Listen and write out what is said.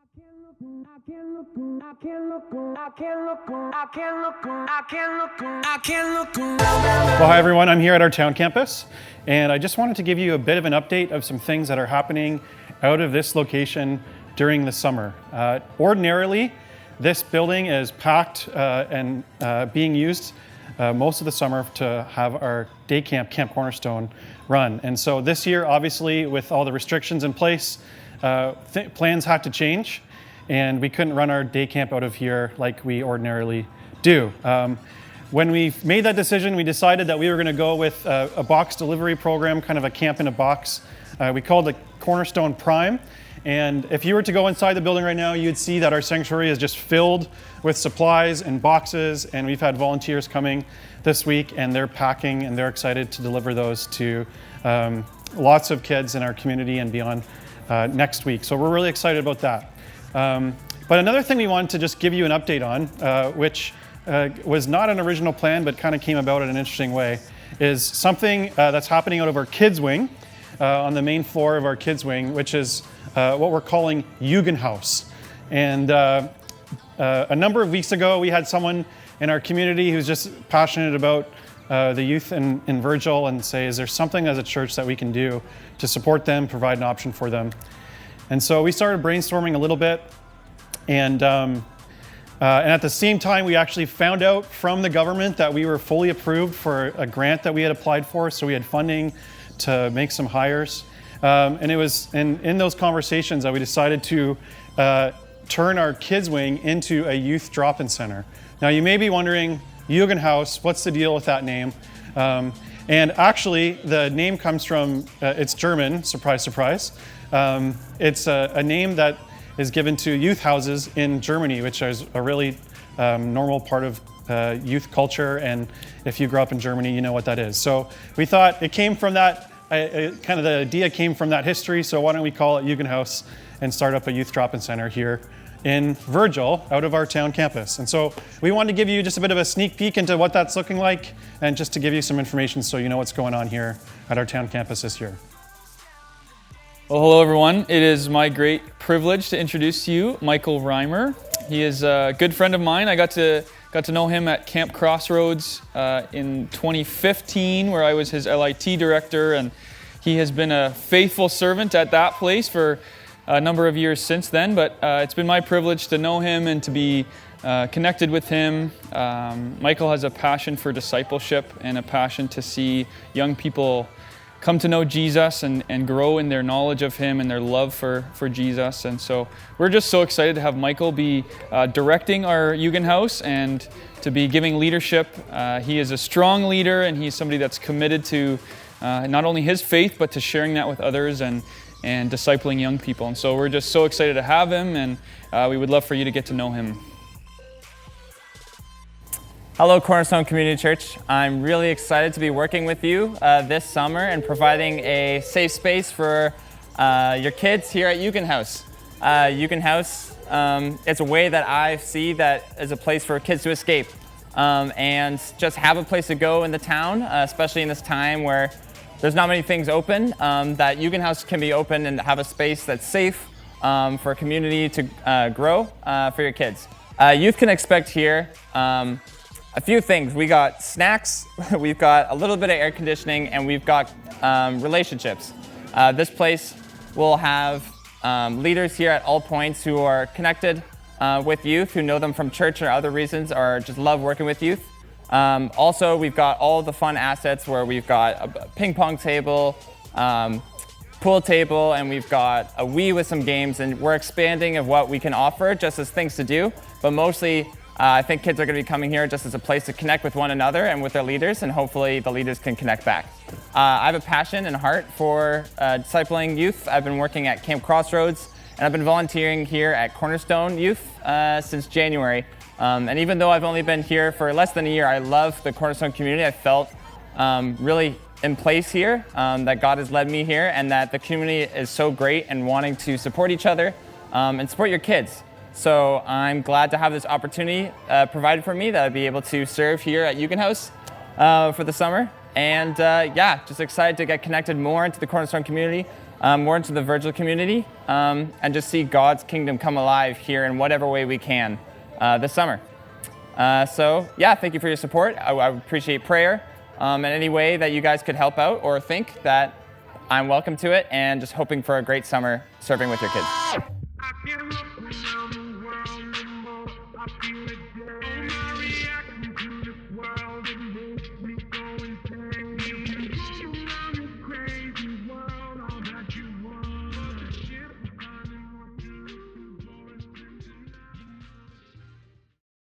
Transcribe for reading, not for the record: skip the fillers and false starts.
Well, hi everyone, I'm here at our town campus, and I just wanted to give you a bit of an update of some things that are happening out of this location during the summer. Ordinarily, this building is packed and being used most of the summer to have our day camp, Camp Cornerstone, run. And so this year, obviously, with all the restrictions in place, plans had to change, and we couldn't run our day camp out of here like we ordinarily do. When we made that decision, we decided that we were going to go with a box delivery program, kind of a camp in a box. We called it Cornerstone Prime. And if you were to go inside the building right now, you'd see that our sanctuary is just filled with supplies and boxes. And we've had volunteers coming this week, and they're packing, and they're excited to deliver those to lots of kids in our community and beyond next week. So we're really excited about that. But another thing we wanted to just give you an update on, which was not an original plan, but kind of came about in an interesting way, is something that's happening out of our kids wing, on the main floor of our kids wing, which is what we're calling Jugendhaus. And a number of weeks ago, we had someone in our community who's just passionate about the youth in Virgil and say, is there something as a church that we can do to support them, provide an option for them? And so we started brainstorming a little bit, and at the same time, we actually found out from the government that we were fully approved for a grant that we had applied for, so we had funding to make some hires. And it was in those conversations that we decided to turn our kids wing into a youth drop-in center. Now you may be wondering, Jugendhaus, what's the deal with that name? And actually the name comes from, it's German, surprise, surprise. It's a name that is given to youth houses in Germany, which is a really normal part of youth culture. And if you grew up in Germany, you know what that is. So we thought it came from that, kind of the idea came from that history. So why don't we call it Jugendhaus and start up a youth drop-in center here in Virgil out of our town campus. And so we wanted to give you just a bit of a sneak peek into what that's looking like, and just to give you some information so you know what's going on here at our town campus this year. Well, hello everyone. It is my great privilege to introduce to you Michael Reimer. He is a good friend of mine. I got to know him at Camp Crossroads in 2015, where I was his LIT director, and he has been a faithful servant at that place for a number of years since then. But it's been my privilege to know him and to be connected with him. Michael has a passion for discipleship and a passion to see young people come to know Jesus and grow in their knowledge of him and their love for Jesus. And so we're just so excited to have Michael be directing our Jugendhaus and to be giving leadership. He is a strong leader, and he's somebody that's committed to not only his faith, but to sharing that with others and discipling young people. And so we're just so excited to have him, and we would love for you to get to know him. Hello, Cornerstone Community Church. I'm really excited to be working with you this summer and providing a safe space for your kids here at Jugendhaus. Jugendhaus, it's a way that I see that as a place for kids to escape and just have a place to go in the town, especially in this time where there's not many things open, that Jugendhaus can be open and have a space that's safe for a community to grow for your kids. Youth can expect here a few things. We got snacks, we've got a little bit of air conditioning, and we've got relationships. This place will have leaders here at all points who are connected with youth, who know them from church or other reasons, or just love working with youth. Also, we've got all the fun assets where we've got a ping pong table, pool table, and we've got a Wii with some games, and we're expanding of what we can offer just as things to do, but mostly I think kids are going to be coming here just as a place to connect with one another and with their leaders, and hopefully the leaders can connect back. I have a passion and heart for discipling youth. I've been working at Camp Crossroads, and I've been volunteering here at Cornerstone Youth since January. And even though I've only been here for less than a year, I love the Cornerstone community. I felt really in place here, that God has led me here, and that the community is so great and wanting to support each other and support your kids. So I'm glad to have this opportunity provided for me, that I'd be able to serve here at Jugendhaus for the summer. And yeah, just excited to get connected more into the Cornerstone community. more into the Virgil community, and just see God's kingdom come alive here in whatever way we can this summer. So yeah, thank you for your support. I appreciate prayer, and any way that you guys could help out or think that I'm welcome to it, and just hoping for a great summer serving with your kids.